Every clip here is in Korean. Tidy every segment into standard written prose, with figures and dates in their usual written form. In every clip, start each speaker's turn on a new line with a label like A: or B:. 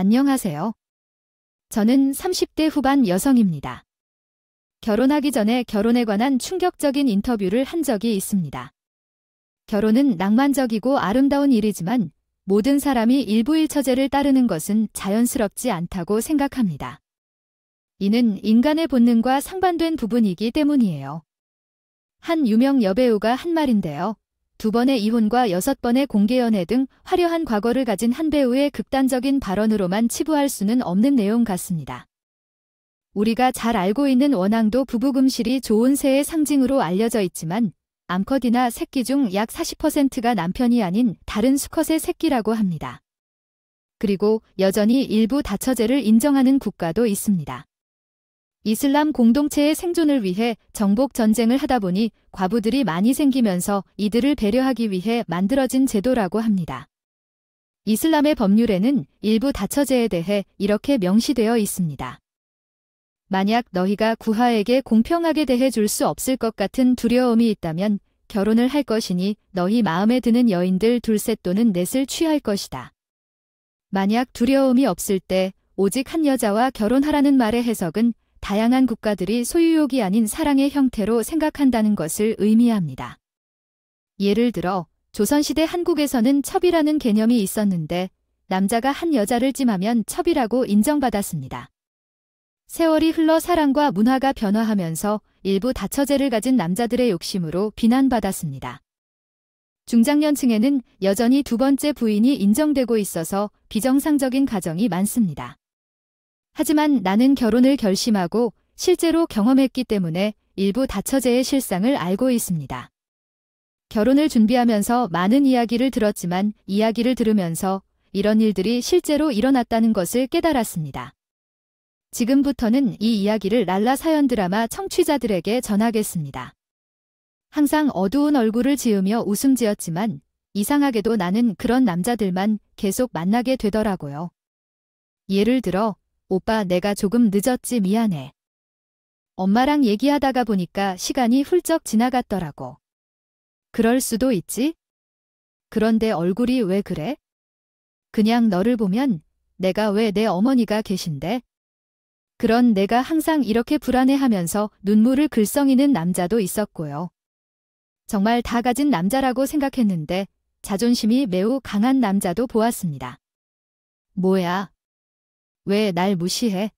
A: 안녕하세요. 저는 30대 후반 여성입니다. 결혼하기 전에 결혼에 관한 충격적인 인터뷰를 한 적이 있습니다. 결혼은 낭만적이고 아름다운 일이지만 모든 사람이 일부일처제를 따르는 것은 자연스럽지 않다고 생각합니다. 이는 인간의 본능과 상반된 부분이기 때문이에요. 한 유명 여배우가 한 말인데요. 2번의 이혼과 6번의 공개연애 등 화려한 과거를 가진 한 배우의 극단적인 발언으로만 치부할 수는 없는 내용 같습니다. 우리가 잘 알고 있는 원앙도 부부금실이 좋은 새의 상징으로 알려져 있지만 암컷이나 새끼 중 약 40%가 남편이 아닌 다른 수컷의 새끼라고 합니다. 그리고 여전히 일부 다처제를 인정하는 국가도 있습니다. 이슬람 공동체의 생존을 위해 정복 전쟁을 하다 보니 과부들이 많이 생기면서 이들을 배려하기 위해 만들어진 제도라고 합니다. 이슬람의 법률에는 일부 다처제에 대해 이렇게 명시되어 있습니다. 만약 너희가 구하에게 공평하게 대해줄 수 없을 것 같은 두려움이 있다면 결혼을 할 것이니 너희 마음에 드는 여인들 2, 또는 4을 취할 것이다. 만약 두려움이 없을 때 오직 한 여자와 결혼하라는 말의 해석은 다양한 국가들이 소유욕이 아닌 사랑의 형태로 생각한다는 것을 의미합니다. 예를 들어 조선시대 한국에서는 첩이라는 개념이 있었는데 남자가 한 여자를 찜하면 첩이라고 인정받았습니다. 세월이 흘러 사랑과 문화가 변화하면서 일부 다처제를 가진 남자들의 욕심으로 비난받았습니다. 중장년층에는 여전히 2번째 부인이 인정되고 있어서 비정상적인 가정이 많습니다. 하지만 나는 결혼을 결심하고 실제로 경험했기 때문에 일부 다처제의 실상을 알고 있습니다. 결혼을 준비하면서 많은 이야기를 들었지만 이야기를 들으면서 이런 일들이 실제로 일어났다는 것을 깨달았습니다. 지금부터는 이 이야기를 랄라 사연 드라마 청취자들에게 전하겠습니다. 항상 어두운 얼굴을 지으며 웃음 지었지만 이상하게도 나는 그런 남자들만 계속 만나게 되더라고요. 예를 들어 오빠 내가 조금 늦었지 미안해. 엄마랑 얘기하다가 보니까 시간이 훌쩍 지나갔더라고. 그럴 수도 있지? 그런데 얼굴이 왜 그래? 그냥 너를 보면 내가 왜 내 어머니가 계신데? 그런 내가 항상 이렇게 불안해하면서 눈물을 글썽이는 남자도 있었고요. 정말 다 가진 남자라고 생각했는데 자존심이 매우 강한 남자도 보았습니다. 뭐야? 왜 날 무시해?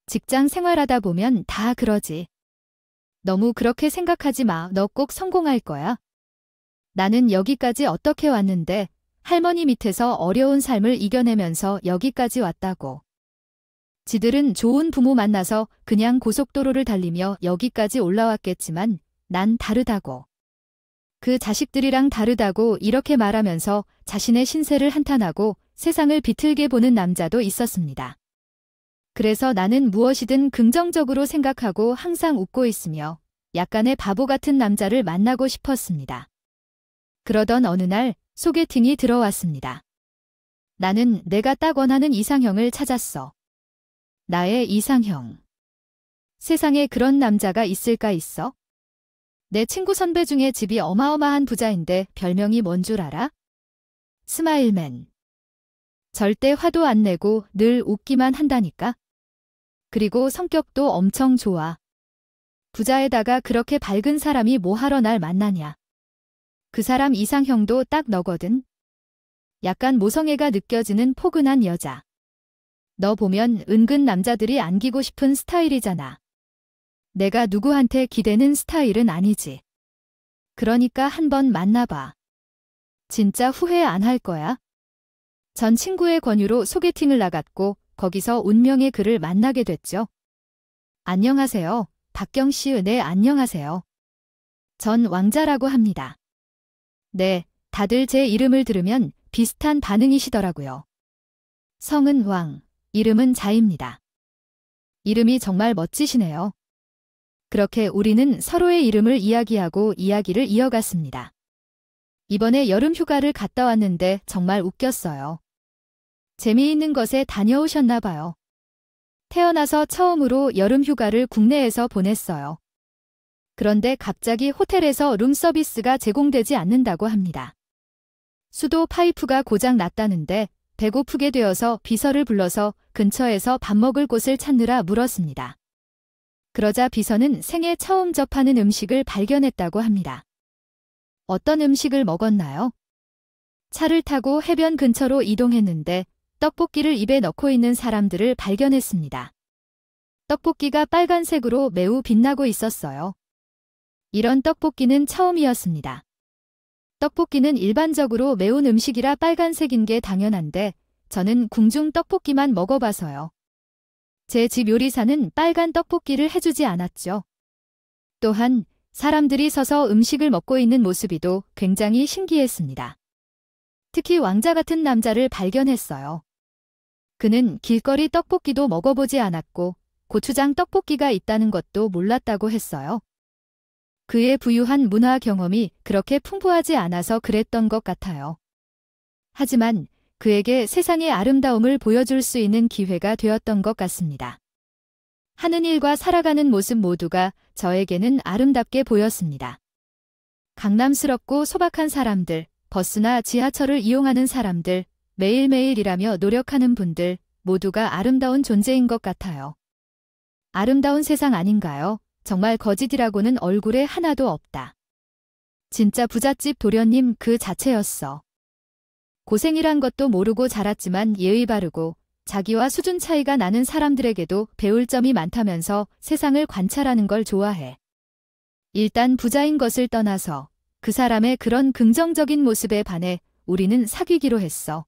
A: 직장 생활하다 보면 다 그러지. 너무 그렇게 생각하지 마. 너 꼭 성공할 거야. 나는 여기까지 어떻게 왔는데 할머니 밑에서 어려운 삶을 이겨내면서 여기까지 왔다고. 지들은 좋은 부모 만나서 그냥 고속도로를 달리며 여기까지 올라왔겠지만 난 다르다고. 그 자식들이랑 다르다고 이렇게 말하면서 자신의 신세를 한탄하고 세상을 비틀게 보는 남자도 있었습니다. 그래서 나는 무엇이든 긍정적으로 생각하고 항상 웃고 있으며 약간의 바보 같은 남자를 만나고 싶었습니다. 그러던 어느 날 소개팅이 들어왔습니다. 나는 내가 딱 원하는 이상형을 찾았어. 나의 이상형. 세상에 그런 남자가 있을까 있어? 내 친구 선배 중에 집이 어마어마한 부자인데 별명이 뭔 줄 알아? 스마일맨. 절대 화도 안 내고 늘 웃기만 한다니까? 그리고 성격도 엄청 좋아. 부자에다가 그렇게 밝은 사람이 뭐하러 날 만나냐. 그 사람 이상형도 딱 너거든. 약간 모성애가 느껴지는 포근한 여자. 너 보면 은근 남자들이 안기고 싶은 스타일이잖아. 내가 누구한테 기대는 스타일은 아니지. 그러니까 한번 만나봐. 진짜 후회 안 할 거야. 전 친구의 권유로 소개팅을 나갔고 거기서 운명의 그를 만나게 됐죠. 안녕하세요. 박경 씨. 네, 안녕하세요. 전 왕자라고 합니다. 네, 다들 제 이름을 들으면 비슷한 반응이시더라고요. 성은 왕, 이름은 자입니다. 이름이 정말 멋지시네요. 그렇게 우리는 서로의 이름을 이야기하고 이야기를 이어갔습니다. 이번에 여름 휴가를 갔다 왔는데 정말 웃겼어요. 재미있는 것에 다녀오셨나 봐요. 태어나서 처음으로 여름 휴가를 국내에서 보냈어요. 그런데 갑자기 호텔에서 룸서비스가 제공되지 않는다고 합니다. 수도 파이프가 고장 났다는데 배고프게 되어서 비서를 불러서 근처에서 밥 먹을 곳을 찾느라 물었습니다. 그러자 비서는 생애 처음 접하는 음식을 발견했다고 합니다. 어떤 음식을 먹었나요? 차를 타고 해변 근처로 이동했는데 떡볶이를 입에 넣고 있는 사람들을 발견했습니다. 떡볶이가 빨간색으로 매우 빛나고 있었어요. 이런 떡볶이는 처음이었습니다. 떡볶이는 일반적으로 매운 음식이라 빨간색인 게 당연한데 저는 궁중 떡볶이만 먹어봐서요. 제 집 요리사는 빨간 떡볶이를 해주지 않았죠. 또한 사람들이 서서 음식을 먹고 있는 모습이도 굉장히 신기했습니다. 특히 왕자 같은 남자를 발견했어요. 그는 길거리 떡볶이도 먹어보지 않았고 고추장 떡볶이가 있다는 것도 몰랐다고 했어요. 그의 부유한 문화 경험이 그렇게 풍부하지 않아서 그랬던 것 같아요. 하지만 그에게 세상의 아름다움을 보여줄 수 있는 기회가 되었던 것 같습니다. 하는 일과 살아가는 모습 모두가 저에게는 아름답게 보였습니다. 강남스럽고 소박한 사람들, 버스나 지하철을 이용하는 사람들, 매일매일 일하며 노력하는 분들 모두가 아름다운 존재인 것 같아요. 아름다운 세상 아닌가요? 정말 거짓이라고는 얼굴에 하나도 없다. 진짜 부잣집 도련님 그 자체였어. 고생이란 것도 모르고 자랐지만 예의 바르고 자기와 수준 차이가 나는 사람들에게도 배울 점이 많다면서 세상을 관찰하는 걸 좋아해. 일단 부자인 것을 떠나서 그 사람의 그런 긍정적인 모습에 반해 우리는 사귀기로 했어.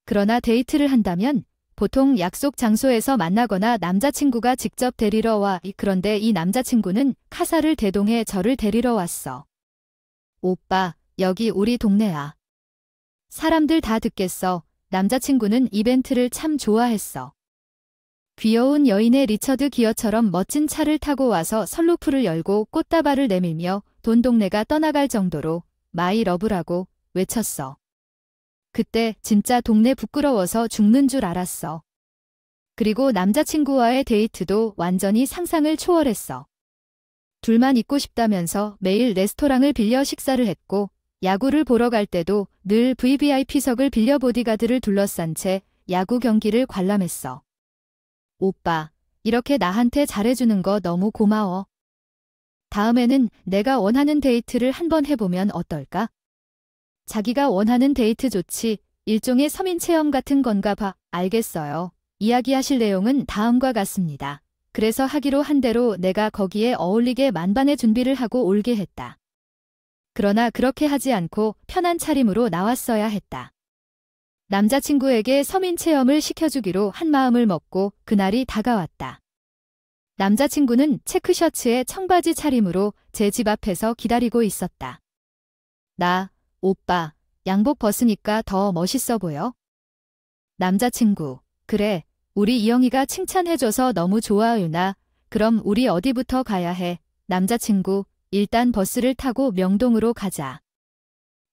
A: 그러나 데이트를 한다면 보통 약속 장소에서 만나거나 남자친구가 직접 데리러 와. 그런데 이 남자친구는 카사를 대동해 저를 데리러 왔어. 오빠, 여기 우리 동네야. 사람들 다 듣겠어. 남자친구는 이벤트를 참 좋아했어. 귀여운 여인의 리처드 기어처럼 멋진 차를 타고 와서 선루프를 열고 꽃다발을 내밀며 돈 동네가 떠나갈 정도로 마이 러브라고 외쳤어. 그때 진짜 동네 부끄러워서 죽는 줄 알았어. 그리고 남자친구와의 데이트도 완전히 상상을 초월했어. 둘만 있고 싶다면서 매일 레스토랑을 빌려 식사를 했고 야구를 보러 갈 때도 늘 VVIP석을 빌려 보디가드를 둘러싼 채 야구 경기를 관람했어. 오빠, 이렇게 나한테 잘해주는 거 너무 고마워. 다음에는 내가 원하는 데이트를 한번 해보면 어떨까? 자기가 원하는 데이트 좋지. 일종의 서민 체험 같은 건가 봐. 알겠어요. 이야기하실 내용은 다음과 같습니다. 그래서 하기로 한 대로 내가 거기에 어울리게 만반의 준비를 하고 올게 했다. 그러나 그렇게 하지 않고 편한 차림으로 나왔어야 했다. 남자친구에게 서민 체험을 시켜주기로 한 마음을 먹고 그날이 다가왔다. 남자친구는 체크셔츠에 청바지 차림으로 제 집 앞에서 기다리고 있었다. 오빠, 양복 벗으니까 더 멋있어 보여. 남자친구, 그래, 우리 이영이가 칭찬해줘서 너무 좋아 유나. 그럼 우리 어디부터 가야 해? 남자친구, 일단 버스를 타고 명동으로 가자.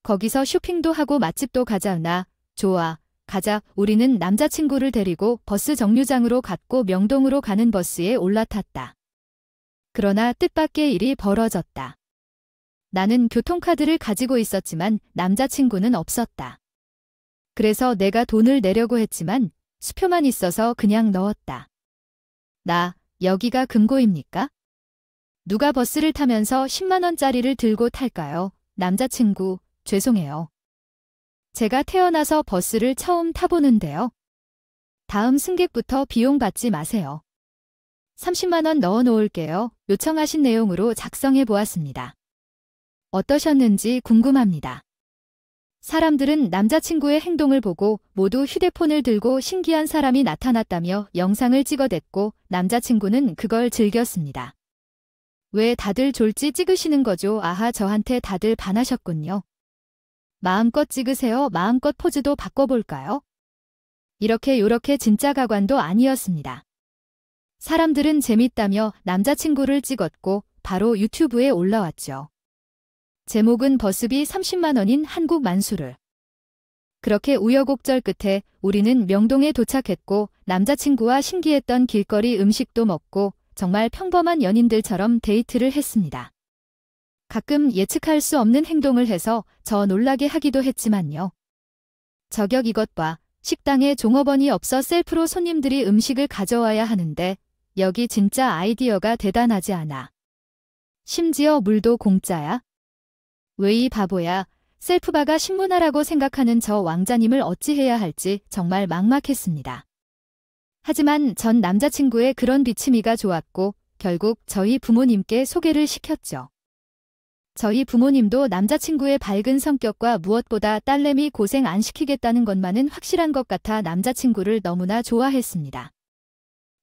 A: 거기서 쇼핑도 하고 맛집도 가자 유나. 좋아, 가자. 우리는 남자친구를 데리고 버스 정류장으로 갔고 명동으로 가는 버스에 올라탔다. 그러나 뜻밖의 일이 벌어졌다. 나는 교통카드를 가지고 있었지만 남자친구는 없었다. 그래서 내가 돈을 내려고 했지만 수표만 있어서 그냥 넣었다. 여기가 금고입니까? 누가 버스를 타면서 10만 원짜리를 들고 탈까요? 남자친구, 죄송해요. 제가 태어나서 버스를 처음 타보는데요. 다음 승객부터 비용 받지 마세요. 30만 원 넣어 놓을게요. 요청하신 내용으로 작성해 보았습니다. 어떠셨는지 궁금합니다. 사람들은 남자친구의 행동을 보고 모두 휴대폰을 들고 신기한 사람이 나타났다며 영상을 찍어댔고 남자친구는 그걸 즐겼습니다. 왜 다들 졸지 찍으시는 거죠? 아하, 저한테 다들 반하셨군요. 마음껏 찍으세요. 마음껏 포즈도 바꿔볼까요? 요렇게 진짜 가관도 아니었습니다. 사람들은 재밌다며 남자친구를 찍었고 바로 유튜브에 올라왔죠. 제목은 버스비 30만 원인 한국 만수르. 그렇게 우여곡절 끝에 우리는 명동에 도착했고 남자친구와 신기했던 길거리 음식도 먹고 정말 평범한 연인들처럼 데이트를 했습니다. 가끔 예측할 수 없는 행동을 해서 저 놀라게 하기도 했지만요. 저격 이것 봐. 식당에 종업원이 없어 셀프로 손님들이 음식을 가져와야 하는데 여기 진짜 아이디어가 대단하지 않아. 심지어 물도 공짜야? 왜 이 바보야. 셀프바가 신문화라고 생각하는 저 왕자님을 어찌해야 할지 정말 막막했습니다. 하지만 전 남자친구의 그런 비치미가 좋았고 결국 저희 부모님께 소개를 시켰죠. 저희 부모님도 남자친구의 밝은 성격과 무엇보다 딸내미 고생 안 시키겠다는 것만은 확실한 것 같아 남자친구를 너무나 좋아했습니다.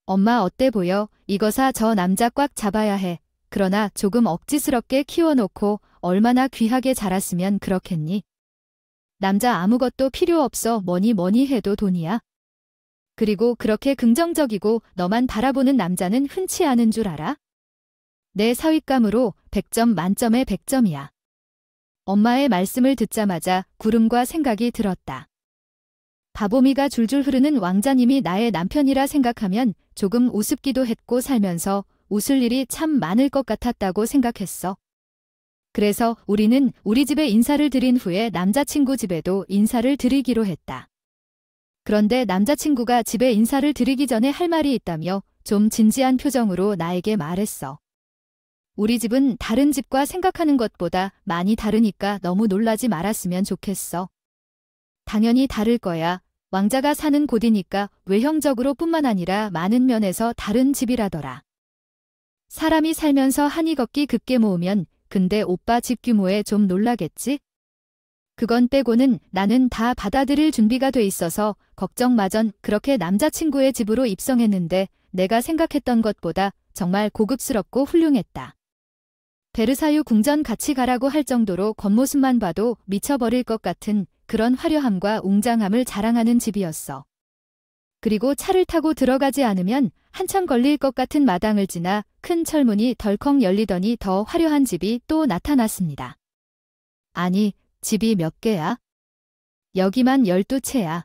A: 엄마 어때 보여? 이거사 저 남자 꽉 잡아야 해. 그러나 조금 억지스럽게 키워놓고 얼마나 귀하게 자랐으면 그렇겠니? 남자 아무것도 필요 없어. 뭐니 해도 돈이야. 그리고 그렇게 긍정적이고 너만 바라보는 남자는 흔치 않은 줄 알아? 내 사윗감으로 100점 만점에 100점이야. 엄마의 말씀을 듣자마자 구름과 생각이 들었다. 바보미가 줄줄 흐르는 왕자님이 나의 남편이라 생각하면 조금 우습기도 했고 살면서 웃을 일이 참 많을 것 같았다고 생각했어. 그래서 우리는 우리 집에 인사를 드린 후에 남자친구 집에도 인사를 드리기로 했다. 그런데 남자친구가 집에 인사를 드리기 전에 할 말이 있다며 좀 진지한 표정으로 나에게 말했어. 우리 집은 다른 집과 생각하는 것보다 많이 다르니까 너무 놀라지 말았으면 좋겠어. 당연히 다를 거야. 왕자가 사는 곳이니까 외형적으로 뿐만 아니라 많은 면에서 다른 집이라더라. 사람이 살면서 한이 걷기 급게 모으면 근데 오빠 집 규모에 좀 놀라겠지? 그건 빼고는 나는 다 받아들일 준비가 돼 있어서 걱정 마전. 그렇게 남자친구의 집으로 입성했는데 내가 생각했던 것보다 정말 고급스럽고 훌륭했다. 베르사유 궁전 같이 가라고 할 정도로 겉모습만 봐도 미쳐버릴 것 같은 그런 화려함과 웅장함을 자랑하는 집이었어. 그리고 차를 타고 들어가지 않으면 한참 걸릴 것 같은 마당을 지나 큰 철문이 덜컥 열리더니 더 화려한 집이 또 나타났습니다. 아니, 집이 몇 개야? 여기만 12채야.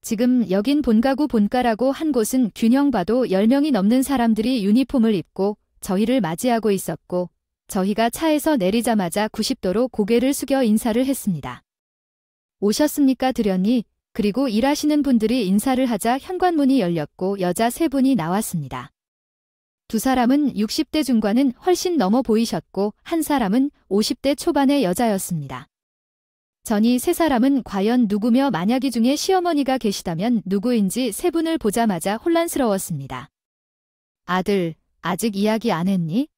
A: 지금 여긴 본가고 본가라고 한 곳은 균형 봐도 10명이 넘는 사람들이 유니폼을 입고 저희를 맞이하고 있었고 저희가 차에서 내리자마자 90도로 고개를 숙여 인사를 했습니다. 오셨습니까 드렸니? 그리고 일하시는 분들이 인사를 하자 현관문이 열렸고 여자 3분이 나왔습니다. 두 사람은 60대 중반은 훨씬 넘어 보이셨고 한 사람은 50대 초반의 여자였습니다. 전이 3사람은 과연 누구며 만약 이 중에 시어머니가 계시다면 누구인지 3분을 보자마자 혼란스러웠습니다. 아들, 아직 이야기 안 했니?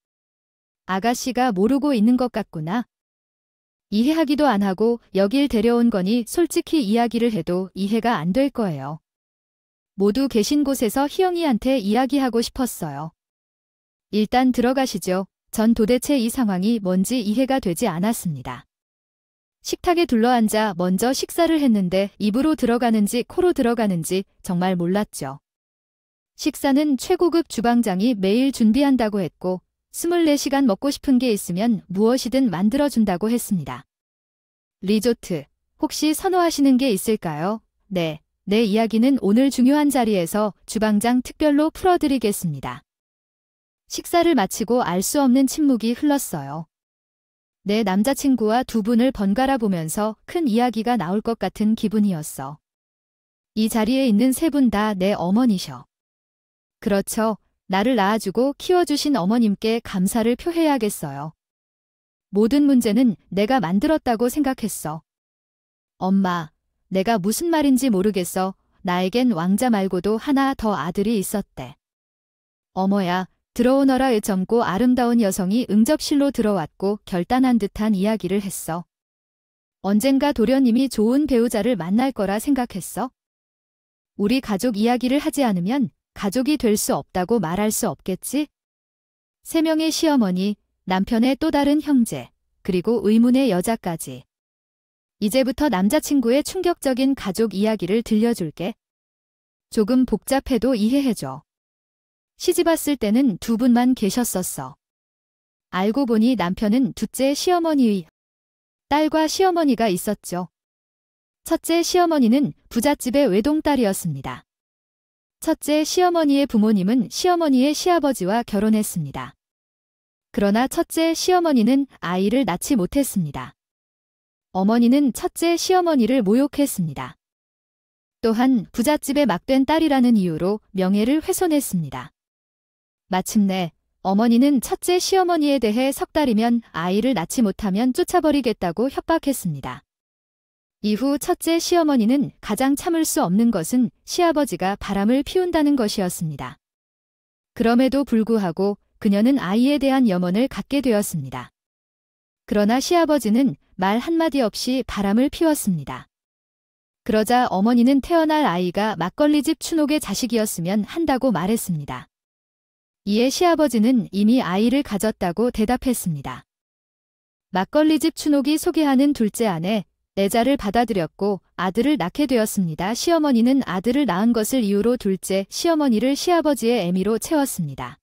A: 아가씨가 모르고 있는 것 같구나. 이해하기도 안 하고 여길 데려온 거니 솔직히 이야기를 해도 이해가 안 될 거예요. 모두 계신 곳에서 희영이한테 이야기하고 싶었어요. 일단 들어가시죠. 전 도대체 이 상황이 뭔지 이해가 되지 않았습니다. 식탁에 둘러앉아 먼저 식사를 했는데 입으로 들어가는지 코로 들어가는지 정말 몰랐죠. 식사는 최고급 주방장이 매일 준비한다고 했고 24시간 먹고 싶은 게 있으면 무엇이든 만들어준다고 했습니다. 리조트, 혹시 선호하시는 게 있을까요? 네, 내 이야기는 오늘 중요한 자리에서 주방장 특별로 풀어드리겠습니다. 식사를 마치고 알 수 없는 침묵이 흘렀어요. 내 남자친구와 두 분을 번갈아 보면서 큰 이야기가 나올 것 같은 기분이었어. 이 자리에 있는 3분 다 내 어머니셔. 그렇죠. 나를 낳아주고 키워주신 어머님께 감사를 표해야겠어요. 모든 문제는 내가 만들었다고 생각했어. 엄마, 내가 무슨 말인지 모르겠어. 나에겐 왕자 말고도 하나 더 아들이 있었대. 어머야, 들어오너라 애젊고 아름다운 여성이 응접실로 들어왔고 결단한 듯한 이야기를 했어. 언젠가 도련님이 좋은 배우자를 만날 거라 생각했어? 우리 가족 이야기를 하지 않으면 가족이 될 수 없다고 말할 수 없겠지? 3명의 시어머니, 남편의 또 다른 형제, 그리고 의문의 여자까지. 이제부터 남자친구의 충격적인 가족 이야기를 들려줄게. 조금 복잡해도 이해해줘. 시집왔을 때는 2분만 계셨었어. 알고 보니 남편은 둘째 시어머니의 딸과 시어머니가 있었죠. 첫째 시어머니는 부잣집의 외동딸이었습니다. 첫째 시어머니의 부모님은 시어머니의 시아버지와 결혼했습니다. 그러나 첫째 시어머니는 아이를 낳지 못했습니다. 어머니는 첫째 시어머니를 모욕했습니다. 또한 부잣집의 막된 딸이라는 이유로 명예를 훼손했습니다. 마침내 어머니는 첫째 시어머니에 대해 석 달이면 아이를 낳지 못하면 쫓아버리겠다고 협박했습니다. 이후 첫째 시어머니는 가장 참을 수 없는 것은 시아버지가 바람을 피운다는 것이었습니다. 그럼에도 불구하고 그녀는 아이에 대한 염원을 갖게 되었습니다. 그러나 시아버지는 말 한마디 없이 바람을 피웠습니다. 그러자 어머니는 태어날 아이가 막걸리집 춘옥의 자식이었으면 한다고 말했습니다. 이에 시아버지는 이미 아이를 가졌다고 대답했습니다. 막걸리집 춘옥이 소개하는 둘째 아내 내자를 받아들였고 아들을 낳게 되었습니다. 시어머니는 아들을 낳은 것을 이유로 둘째 시어머니를 시아버지의 애미로 채웠습니다.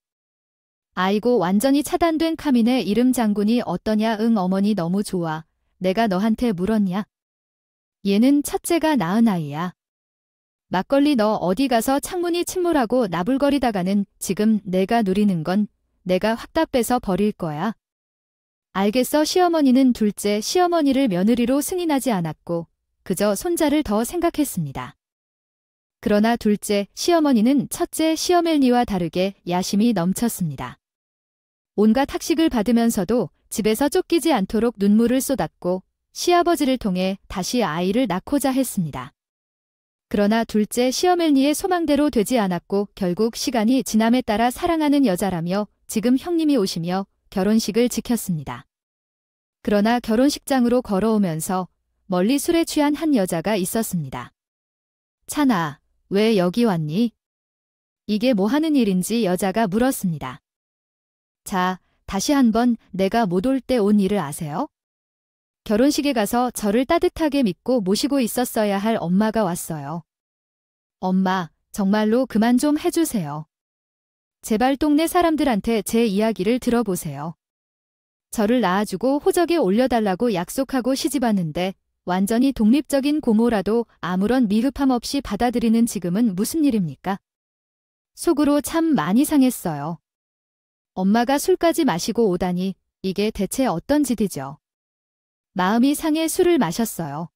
A: 아이고 완전히 차단된 카민의 이름 장군이 어떠냐? 응 어머니 너무 좋아. 내가 너한테 물었냐? 얘는 첫째가 낳은 아이야. 막걸리 너 어디 가서 창문이 침몰하고 나불거리다가는 지금 내가 누리는 건 내가 확 다 뺏어 버릴 거야. 알겠어. 시어머니는 둘째 시어머니를 며느리로 승인하지 않았고 그저 손자를 더 생각했습니다. 그러나 둘째 시어머니는 첫째 시어멜니와 다르게 야심이 넘쳤습니다. 온갖 학식을 받으면서도 집에서 쫓기지 않도록 눈물을 쏟았고 시아버지를 통해 다시 아이를 낳고자 했습니다. 그러나 둘째 시어멜니의 소망대로 되지 않았고 결국 시간이 지남에 따라 사랑하는 여자라며 지금 형님이 오시며 결혼식을 지켰습니다. 그러나 결혼식장으로 걸어오면서 멀리 술에 취한 한 여자가 있었습니다. 찬아, 왜 여기 왔니? 이게 뭐 하는 일인지 여자가 물었습니다. 자, 다시 한번 내가 못 올 때 온 일을 아세요? 결혼식에 가서 저를 따뜻하게 믿고 모시고 있었어야 할 엄마가 왔어요. 엄마, 정말로 그만 좀 해주세요. 제발 동네 사람들한테 제 이야기를 들어보세요. 저를 낳아주고 호적에 올려달라고 약속하고 시집왔는데 완전히 독립적인 고모라도 아무런 미흡함 없이 받아들이는 지금은 무슨 일입니까? 속으로 참 많이 상했어요. 엄마가 술까지 마시고 오다니 이게 대체 어떤 짓이죠? 마음이 상해 술을 마셨어요.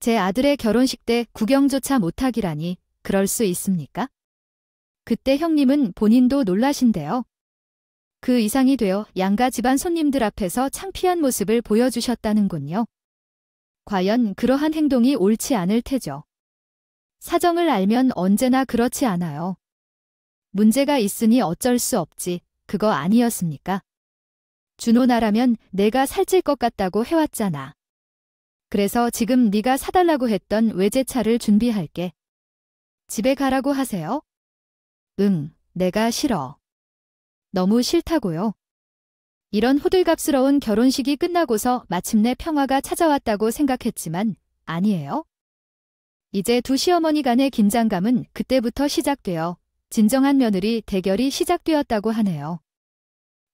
A: 제 아들의 결혼식 때 구경조차 못하기라니 그럴 수 있습니까? 그때 형님은 본인도 놀라신대요. 그 이상이 되어 양가 집안 손님들 앞에서 창피한 모습을 보여주셨다는군요. 과연 그러한 행동이 옳지 않을 테죠. 사정을 알면 언제나 그렇지 않아요. 문제가 있으니 어쩔 수 없지, 그거 아니었습니까? 준호 나라면 내가 살찔 것 같다고 해왔잖아. 그래서 지금 네가 사달라고 했던 외제차를 준비할게. 집에 가라고 하세요? 응, 내가 싫어. 너무 싫다고요. 이런 호들갑스러운 결혼식이 끝나고서 마침내 평화가 찾아왔다고 생각했지만 아니에요. 이제 두 시어머니 간의 긴장감은 그때부터 시작되어 진정한 며느리 대결이 시작되었다고 하네요.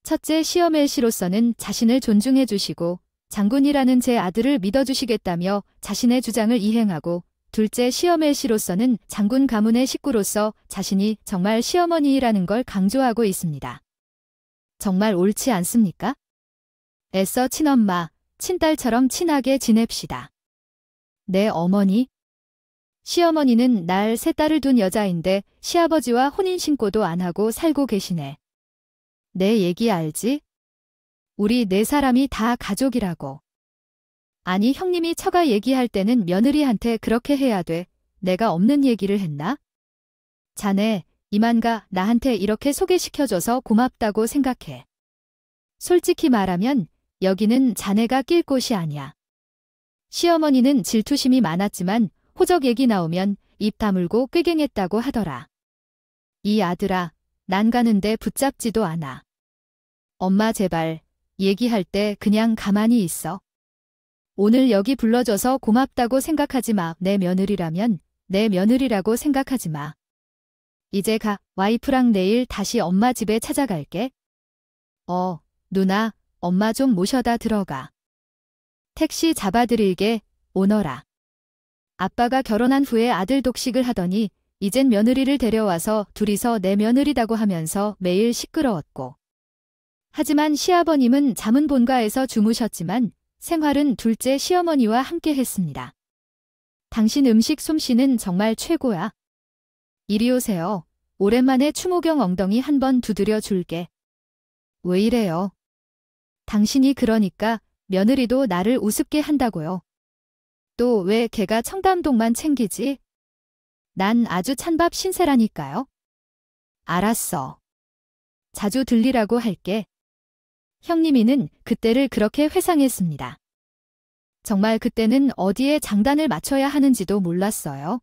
A: 첫째 시어멜 씨로서는 자신을 존중해 주시고 장군이라는 제 아들을 믿어주시겠다며 자신의 주장을 이행하고 둘째 시어멜 씨로서는 장군 가문의 식구로서 자신이 정말 시어머니라는 걸 강조하고 있습니다. 정말 옳지 않습니까? 애써 친엄마, 친딸처럼 친하게 지냅시다. 내 어머니? 시어머니는 날 세 딸을 둔 여자인데 시아버지와 혼인신고도 안 하고 살고 계시네. 내 얘기 알지? 우리 네 사람이 다 가족이라고. 아니 형님이 처가 얘기할 때는 며느리한테 그렇게 해야 돼. 내가 없는 얘기를 했나? 자네, 이만가 나한테 이렇게 소개시켜줘서 고맙다고 생각해. 솔직히 말하면 여기는 자네가 낄 곳이 아니야. 시어머니는 질투심이 많았지만 호적 얘기 나오면 입 다물고 꾀갱했다고 하더라. 이 아들아, 난 가는데 붙잡지도 않아. 엄마 제발 얘기할 때 그냥 가만히 있어. 오늘 여기 불러줘서 고맙다고 생각하지 마. 내 며느리라면 내 며느리라고 생각하지 마. 이제 가. 와이프랑 내일 다시 엄마 집에 찾아갈게. 누나, 엄마 좀 모셔다 들어가. 택시 잡아드릴게. 오너라. 아빠가 결혼한 후에 아들 독식을 하더니 이젠 며느리를 데려와서 둘이서 내 며느리다고 하면서 매일 시끄러웠고. 하지만 시아버님은 잠은 본가에서 주무셨지만 생활은 둘째 시어머니와 함께 했습니다. 당신 음식 솜씨는 정말 최고야. 이리 오세요. 오랜만에 추모경 엉덩이 한번 두드려 줄게. 왜 이래요? 당신이 그러니까 며느리도 나를 우습게 한다고요. 또 왜 걔가 청담동만 챙기지? 난 아주 찬밥 신세라니까요. 알았어. 자주 들리라고 할게. 형님이는 그때를 그렇게 회상했습니다. 정말 그때는 어디에 장단을 맞춰야 하는지도 몰랐어요.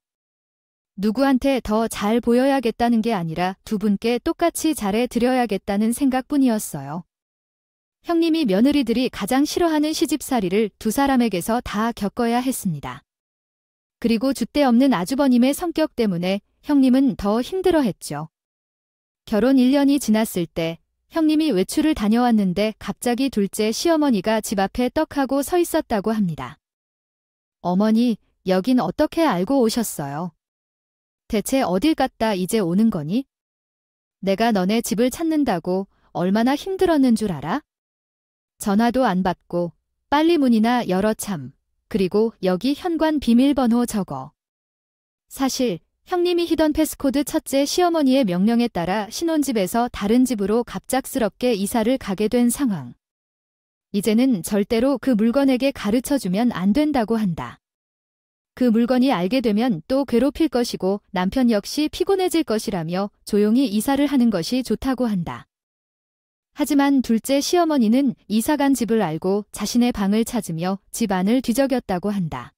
A: 누구한테 더 잘 보여야겠다는 게 아니라 두 분께 똑같이 잘해 드려야겠다는 생각뿐이었어요. 형님이 며느리들이 가장 싫어하는 시집살이를 두 사람에게서 다 겪어야 했습니다. 그리고 줏대 없는 아주버님의 성격 때문에 형님은 더 힘들어했죠. 결혼 1년이 지났을 때 형님이 외출을 다녀왔는데 갑자기 둘째 시어머니가 집 앞에 떡하고 서 있었다고 합니다. 어머니, 여긴 어떻게 알고 오셨어요? 대체 어딜 갔다 이제 오는 거니? 내가 너네 집을 찾는다고 얼마나 힘들었는 줄 알아? 전화도 안 받고 빨리 문이나 열어 참. 그리고 여기 현관 비밀번호 적어. 사실 형님이 희던 패스코드 첫째 시어머니의 명령에 따라 신혼집에서 다른 집으로 갑작스럽게 이사를 가게 된 상황. 이제는 절대로 그 물건에게 가르쳐주면 안 된다고 한다. 그 물건이 알게 되면 또 괴롭힐 것이고 남편 역시 피곤해질 것이라며 조용히 이사를 하는 것이 좋다고 한다. 하지만 둘째 시어머니는 이사간 집을 알고 자신의 방을 찾으며 집 안을 뒤적였다고 한다.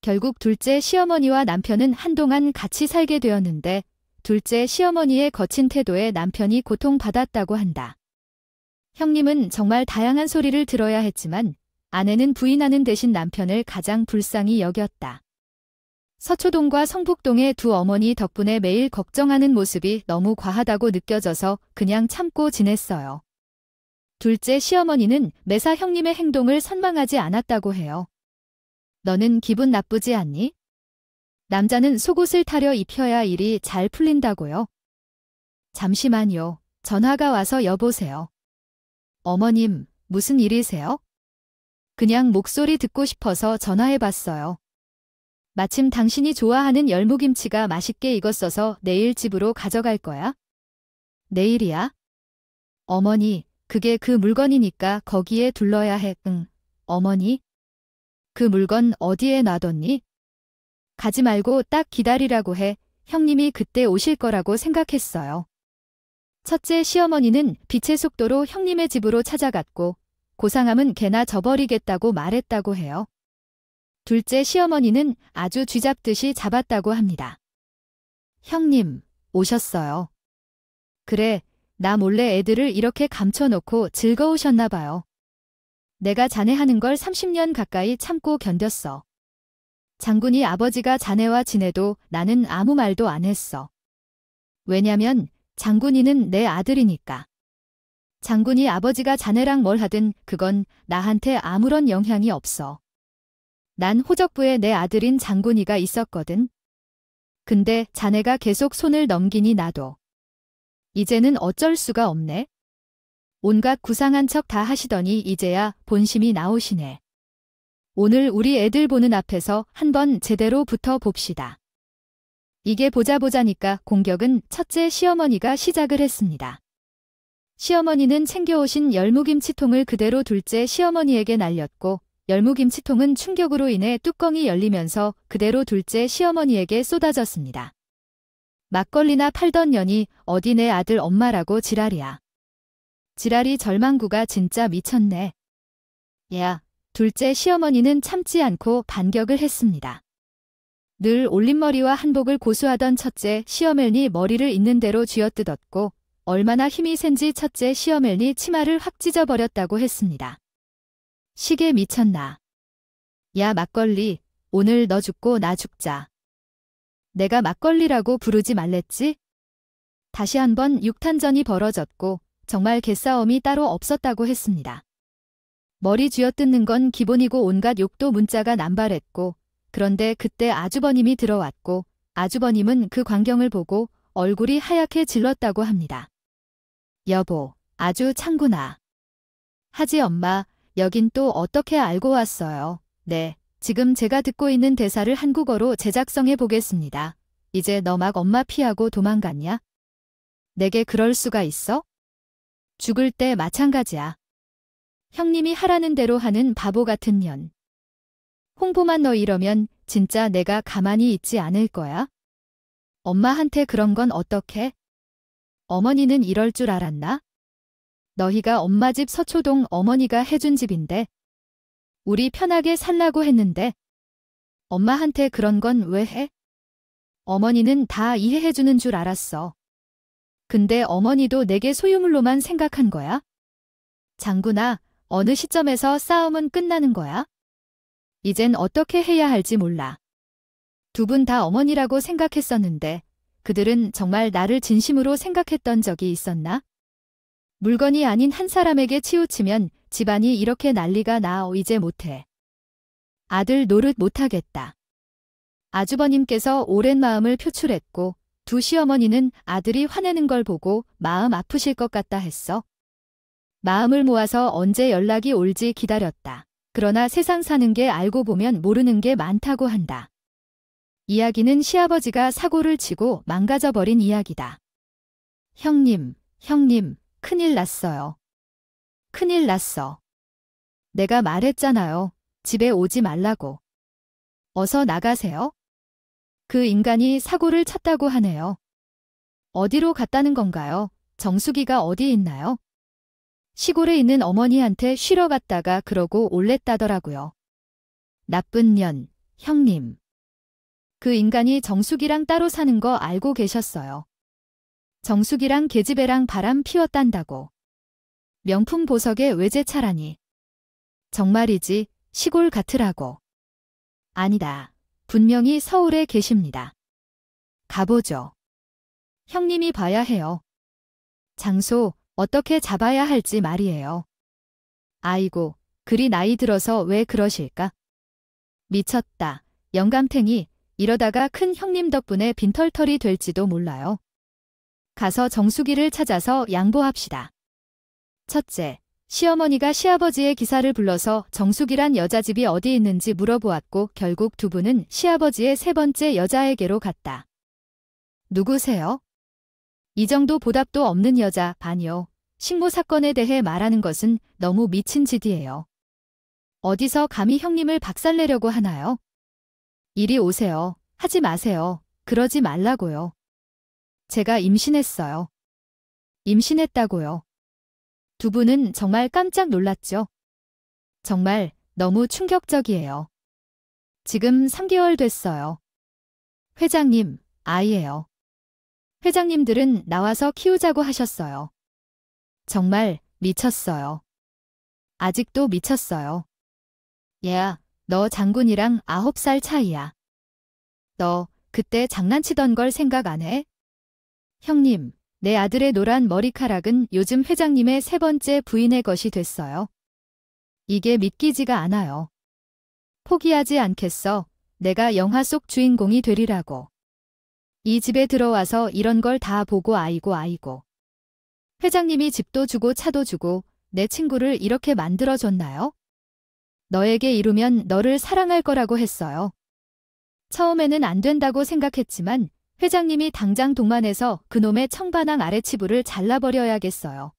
A: 결국 둘째 시어머니와 남편은 한동안 같이 살게 되었는데 둘째 시어머니의 거친 태도에 남편이 고통받았다고 한다. 형님은 정말 다양한 소리를 들어야 했지만 아내는 부인하는 대신 남편을 가장 불쌍히 여겼다. 서초동과 성북동의 두 어머니 덕분에 매일 걱정하는 모습이 너무 과하다고 느껴져서 그냥 참고 지냈어요. 둘째 시어머니는 매사 형님의 행동을 선망하지 않았다고 해요. 너는 기분 나쁘지 않니? 남자는 속옷을 타려 입혀야 일이 잘 풀린다고요. 잠시만요. 전화가 와서 여보세요. 어머님, 무슨 일이세요? 그냥 목소리 듣고 싶어서 전화해봤어요. 마침 당신이 좋아하는 열무김치가 맛있게 익었어서 내일 집으로 가져갈 거야? 내일이야? 어머니, 그게 그 물건이니까 거기에 둘러야 해. 응. 어머니? 그 물건 어디에 놔뒀니? 가지 말고 딱 기다리라고 해. 형님이 그때 오실 거라고 생각했어요. 첫째 시어머니는 빛의 속도로 형님의 집으로 찾아갔고 고상함은 개나 져버리겠다고 말했다고 해요. 둘째 시어머니는 아주 쥐잡듯이 잡았다고 합니다. 형님, 오셨어요. 그래, 나 몰래 애들을 이렇게 감춰놓고 즐거우셨나 봐요. 내가 자네 하는 걸 30년 가까이 참고 견뎠어. 장군이 아버지가 자네와 지내도 나는 아무 말도 안 했어. 왜냐면 장군이는 내 아들이니까. 장군이 아버지가 자네랑 뭘 하든 그건 나한테 아무런 영향이 없어. 난 호적부에 내 아들인 장군이가 있었거든. 근데 자네가 계속 손을 넘기니 나도. 이제는 어쩔 수가 없네. 온갖 구상한 척 다 하시더니 이제야 본심이 나오시네. 오늘 우리 애들 보는 앞에서 한번 제대로 붙어 봅시다. 이게 보자니까 공격은 첫째 시어머니가 시작을 했습니다. 시어머니는 챙겨오신 열무김치통을 그대로 둘째 시어머니에게 날렸고 열무김치통은 충격으로 인해 뚜껑이 열리면서 그대로 둘째 시어머니에게 쏟아졌습니다. 막걸리나 팔던 년이 어디 내 아들 엄마라고 지랄이야. 지랄이 절망구가 진짜 미쳤네. 야, 둘째 시어머니는 참지 않고 반격을 했습니다. 늘 올림머리와 한복을 고수하던 첫째 시어멜니 머리를 있는 대로 쥐어뜯었고 얼마나 힘이 센지 첫째 시어멜니 치마를 확 찢어버렸다고 했습니다. 시계 미쳤나. 야 막걸리, 오늘 너 죽고 나 죽자. 내가 막걸리라고 부르지 말랬지? 다시 한번 육탄전이 벌어졌고 정말 개싸움이 따로 없었다고 했습니다. 머리 쥐어뜯는 건 기본이고 온갖 욕도 문자가 남발했고 그런데 그때 아주버님이 들어왔고 아주버님은 그 광경을 보고 얼굴이 하얗게 질렀다고 합니다. 여보, 아주 창구나. 하지 엄마, 여긴 또 어떻게 알고 왔어요? 네, 지금 제가 듣고 있는 대사를 한국어로 제작성해 보겠습니다. 이제 너 막 엄마 피하고 도망갔냐? 내게 그럴 수가 있어? 죽을 때 마찬가지야. 형님이 하라는 대로 하는 바보 같은 년. 홍보만 너 이러면 진짜 내가 가만히 있지 않을 거야? 엄마한테 그런 건 어떡해? 어머니는 이럴 줄 알았나? 너희가 엄마 집 서초동 어머니가 해준 집인데 우리 편하게 살라고 했는데 엄마한테 그런 건 왜 해? 어머니는 다 이해해주는 줄 알았어. 근데 어머니도 내게 소유물로만 생각한 거야? 장군아, 어느 시점에서 싸움은 끝나는 거야? 이젠 어떻게 해야 할지 몰라. 두 분 다 어머니라고 생각했었는데 그들은 정말 나를 진심으로 생각했던 적이 있었나? 물건이 아닌 한 사람에게 치우치면 집안이 이렇게 난리가 나 이제 못해. 아들 노릇 못하겠다. 아주버님께서 오랜 마음을 표출했고 두 시어머니는 아들이 화내는 걸 보고 마음 아프실 것 같다 했어. 마음을 모아서 언제 연락이 올지 기다렸다. 그러나 세상 사는 게 알고 보면 모르는 게 많다고 한다. 이야기는 시아버지가 사고를 치고 망가져버린 이야기다. 형님, 큰일 났어요. 큰일 났어. 내가 말했잖아요. 집에 오지 말라고. 어서 나가세요. 그 인간이 사고를 쳤다고 하네요. 어디로 갔다는 건가요? 정수기가 어디 있나요? 시골에 있는 어머니한테 쉬러 갔다가 그러고 올랬다더라고요. 나쁜 년, 형님. 그 인간이 정수기랑 따로 사는 거 알고 계셨어요. 정수기랑 계집애랑 바람 피웠단다고. 명품 보석에 외제차라니. 정말이지 시골 같으라고. 아니다. 분명히 서울에 계십니다. 가보죠. 형님이 봐야 해요. 장소 어떻게 잡아야 할지 말이에요. 아이고, 그리 나이 들어서 왜 그러실까? 미쳤다. 영감탱이. 이러다가 큰 형님 덕분에 빈털털이 될지도 몰라요. 가서 정수기를 찾아서 양보합시다. 첫째, 시어머니가 시아버지의 기사를 불러서 정수기란 여자집이 어디 있는지 물어보았고 결국 두 분은 시아버지의 세 번째 여자에게로 갔다. 누구세요? 이 정도 보답도 없는 여자, 아니요. 식모 사건에 대해 말하는 것은 너무 미친 짓이에요. 어디서 감히 형님을 박살내려고 하나요? 이리 오세요. 하지 마세요. 그러지 말라고요. 제가 임신했어요. 임신했다고요. 두 분은 정말 깜짝 놀랐죠? 정말 너무 충격적이에요. 지금 3개월 됐어요. 회장님, 아이예요. 회장님들은 나와서 키우자고 하셨어요. 정말 미쳤어요. 아직도 미쳤어요. 얘야, 너 장군이랑 9살 차이야. 너 그때 장난치던 걸 생각 안 해? 형님, 내 아들의 노란 머리카락은 요즘 회장님의 세 번째 부인의 것이 됐어요. 이게 믿기지가 않아요. 포기하지 않겠어. 내가 영화 속 주인공이 되리라고. 이 집에 들어와서 이런 걸 다 보고 아이고. 회장님이 집도 주고 차도 주고 내 친구를 이렇게 만들어줬나요? 너에게 이루면 너를 사랑할 거라고 했어요. 처음에는 안 된다고 생각했지만 회장님이 당장 동만해서 그놈의 청반항 아래치부를 잘라버려야겠어요.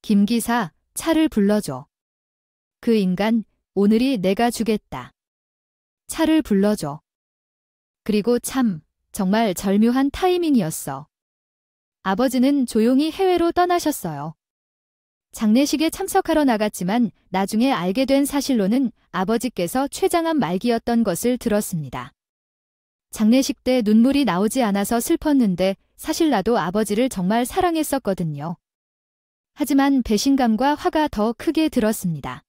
A: 김 기사, 차를 불러줘. 그 인간, 오늘이 내가 주겠다. 차를 불러줘. 그리고 참, 정말 절묘한 타이밍이었어. 아버지는 조용히 해외로 떠나셨어요. 장례식에 참석하러 나갔지만 나중에 알게 된 사실로는 아버지께서 췌장암 말기였던 것을 들었습니다. 장례식 때 눈물이 나오지 않아서 슬펐는데 사실 나도 아버지를 정말 사랑했었거든요. 하지만 배신감과 화가 더 크게 들었습니다.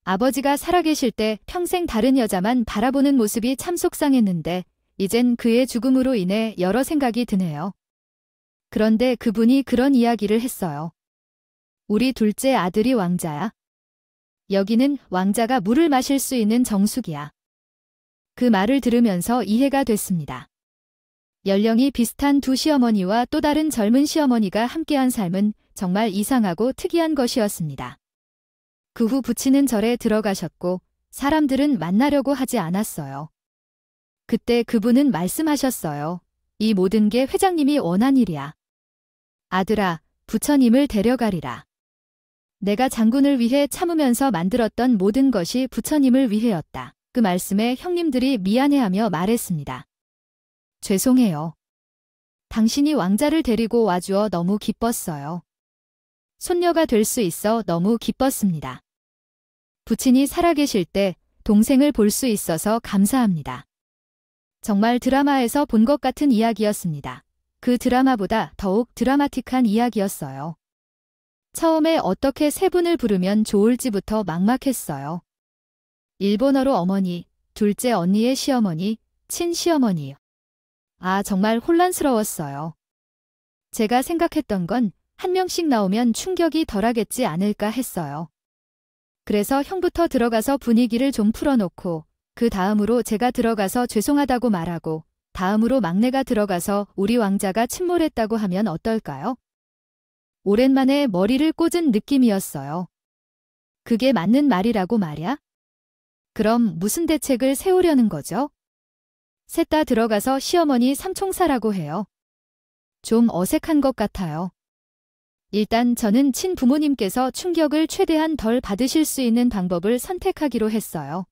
A: 아버지가 살아계실 때 평생 다른 여자만 바라보는 모습이 참 속상했는데 이젠 그의 죽음으로 인해 여러 생각이 드네요. 그런데 그분이 그런 이야기를 했어요. 우리 둘째 아들이 왕자야. 여기는 왕자가 물을 마실 수 있는 정수기야. 그 말을 들으면서 이해가 됐습니다. 연령이 비슷한 두 시어머니와 또 다른 젊은 시어머니가 함께한 삶은 정말 이상하고 특이한 것이었습니다. 그 후 부치는 절에 들어가셨고 사람들은 만나려고 하지 않았어요. 그때 그분은 말씀하셨어요. 이 모든 게 회장님이 원한 일이야. 아들아, 부처님을 데려가리라. 내가 장군을 위해 참으면서 만들었던 모든 것이 부처님을 위해였다. 그 말씀에 형님들이 미안해하며 말했습니다. 죄송해요. 당신이 왕자를 데리고 와주어 너무 기뻤어요. 손녀가 될 수 있어 너무 기뻤습니다. 부친이 살아계실 때 동생을 볼 수 있어서 감사합니다. 정말 드라마에서 본 것 같은 이야기였습니다. 그 드라마보다 더욱 드라마틱한 이야기였어요. 처음에 어떻게 세 분을 부르면 좋을지부터 막막했어요. 일본어로 어머니, 둘째 언니의 시어머니, 친시어머니. 아, 정말 혼란스러웠어요. 제가 생각했던 건 한 명씩 나오면 충격이 덜하겠지 않을까 했어요. 그래서 형부터 들어가서 분위기를 좀 풀어놓고 그 다음으로 제가 들어가서 죄송하다고 말하고 다음으로 막내가 들어가서 우리 왕자가 침몰했다고 하면 어떨까요? 오랜만에 머리를 꽂은 느낌이었어요. 그게 맞는 말이라고 말이야? 그럼 무슨 대책을 세우려는 거죠? 셋 다 들어가서 시어머니 삼총사라고 해요. 좀 어색한 것 같아요. 일단 저는 친부모님께서 충격을 최대한 덜 받으실 수 있는 방법을 선택하기로 했어요.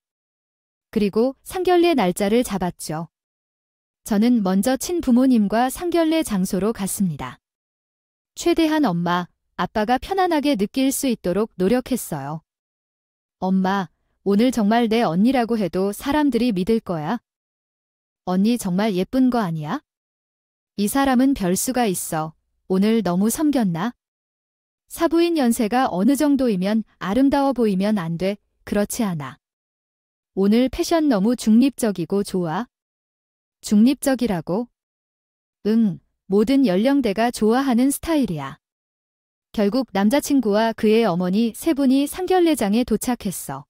A: 그리고 상견례 날짜를 잡았죠. 저는 먼저 친부모님과 상견례 장소로 갔습니다. 최대한 엄마, 아빠가 편안하게 느낄 수 있도록 노력했어요. 엄마, 오늘 정말 내 언니라고 해도 사람들이 믿을 거야? 언니 정말 예쁜 거 아니야? 이 사람은 별수가 있어. 오늘 너무 섬겼나? 사부인 연세가 어느 정도이면 아름다워 보이면 안 돼. 그렇지 않아. 오늘 패션 너무 중립적이고 좋아. 중립적이라고? 응, 모든 연령대가 좋아하는 스타일이야. 결국 남자친구와 그의 어머니 세 분이 상견례장에 도착했어.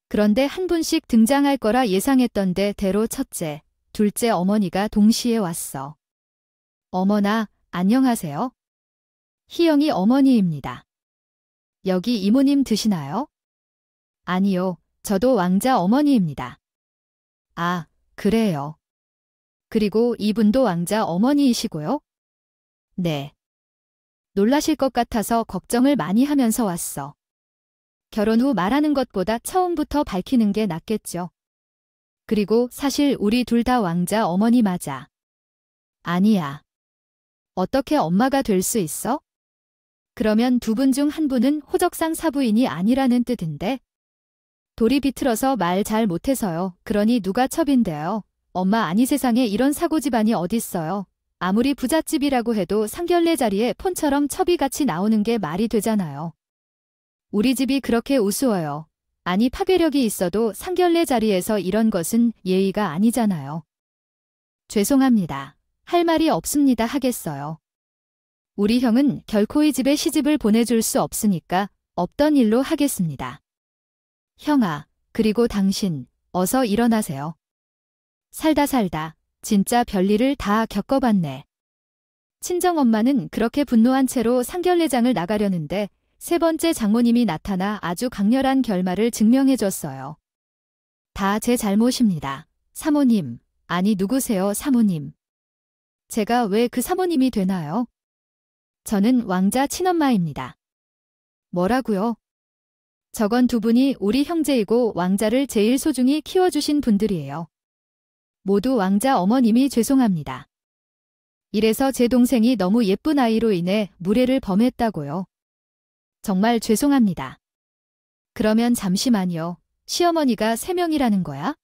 A: 그런데 한 분씩 등장할 거라 예상했던데 대로 첫째, 둘째 어머니가 동시에 왔어. 어머나, 안녕하세요. 희영이 어머니입니다. 여기 이모님 드시나요? 아니요, 저도 왕자 어머니입니다. 아, 그래요. 그리고 이분도 왕자 어머니이시고요? 네. 놀라실 것 같아서 걱정을 많이 하면서 왔어. 결혼 후 말하는 것보다 처음부터 밝히는 게 낫겠죠. 그리고 사실 우리 둘 다 왕자 어머니 맞아. 아니야. 어떻게 엄마가 될 수 있어? 그러면 두 분 중 한 분은 호적상 사부인이 아니라는 뜻인데? 돌이 비틀어서 말 잘 못해서요. 그러니 누가 첩인데요. 엄마 아니 세상에 이런 사고 집안이 어딨어요. 아무리 부잣집이라고 해도 상견례 자리에 폰처럼 첩이 같이 나오는 게 말이 되잖아요. 우리 집이 그렇게 우스워요. 아니 파괴력이 있어도 상견례 자리에서 이런 것은 예의가 아니잖아요. 죄송합니다. 할 말이 없습니다 하겠어요. 우리 형은 결코 이 집에 시집을 보내줄 수 없으니까 없던 일로 하겠습니다. 형아, 그리고 당신, 어서 일어나세요. 살다 진짜 별일을 다 겪어봤네. 친정엄마는 그렇게 분노한 채로 상견례장을 나가려는데 세 번째 장모님이 나타나 아주 강렬한 결말을 증명해줬어요. 다 제 잘못입니다. 사모님, 아니 누구세요 사모님. 제가 왜 그 사모님이 되나요? 저는 왕자 친엄마입니다. 뭐라고요? 저건 두 분이 우리 형제이고 왕자를 제일 소중히 키워주신 분들이에요. 모두 왕자 어머님이 죄송합니다. 이래서 제 동생이 너무 예쁜 아이로 인해 무례를 범했다고요. 정말 죄송합니다. 그러면 잠시만요. 시어머니가 3명이라는 거야?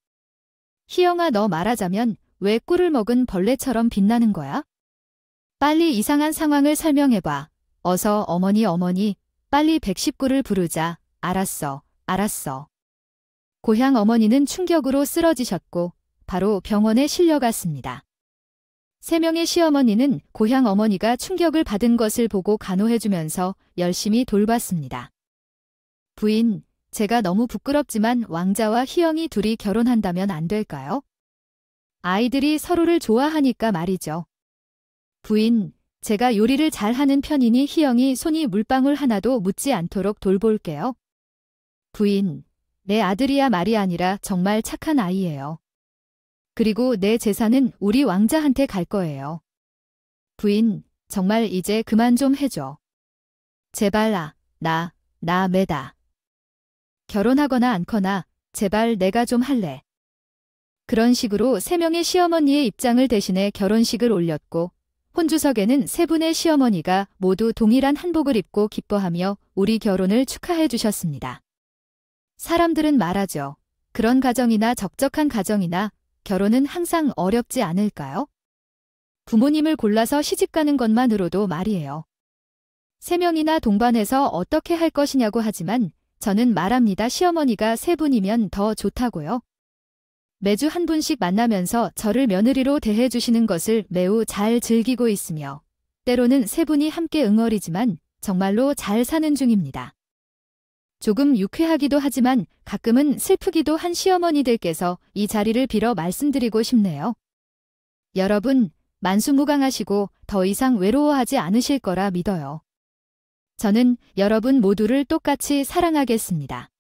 A: 희영아 너 말하자면 왜 꿀을 먹은 벌레처럼 빛나는 거야? 빨리 이상한 상황을 설명해봐. 어서 어머니 빨리 119를 부르자. 알았어. 고향 어머니는 충격으로 쓰러지셨고 바로 병원에 실려갔습니다. 3명의 시어머니는 고향 어머니가 충격을 받은 것을 보고 간호해주면서 열심히 돌봤습니다. 부인, 제가 너무 부끄럽지만 왕자와 희영이 둘이 결혼한다면 안 될까요? 아이들이 서로를 좋아하니까 말이죠. 부인, 제가 요리를 잘하는 편이니 희영이 손이 물방울 하나도 묻지 않도록 돌볼게요. 부인, 내 아들이야 말이 아니라 정말 착한 아이예요. 그리고 내 재산은 우리 왕자한테 갈 거예요. 부인, 정말 이제 그만 좀 해줘. 제발 나 매다. 결혼하거나 않거나 제발 내가 좀 할래. 그런 식으로 3명의 시어머니의 입장을 대신해 결혼식을 올렸고 혼주석에는 3분의 시어머니가 모두 동일한 한복을 입고 기뻐하며 우리 결혼을 축하해 주셨습니다. 사람들은 말하죠. 그런 가정이나 적적한 가정이나 결혼은 항상 어렵지 않을까요? 부모님을 골라서 시집가는 것만으로도 말이에요. 3명이나 동반해서 어떻게 할 것이냐고 하지만 저는 말합니다. 시어머니가 3분이면 더 좋다고요. 매주 한 분씩 만나면서 저를 며느리로 대해주시는 것을 매우 잘 즐기고 있으며 때로는 3분이 함께 응어리지만 정말로 잘 사는 중입니다. 조금 유쾌하기도 하지만 가끔은 슬프기도 한 시어머니들께서 이 자리를 빌어 말씀드리고 싶네요. 여러분, 만수무강하시고 더 이상 외로워하지 않으실 거라 믿어요. 저는 여러분 모두를 똑같이 사랑하겠습니다.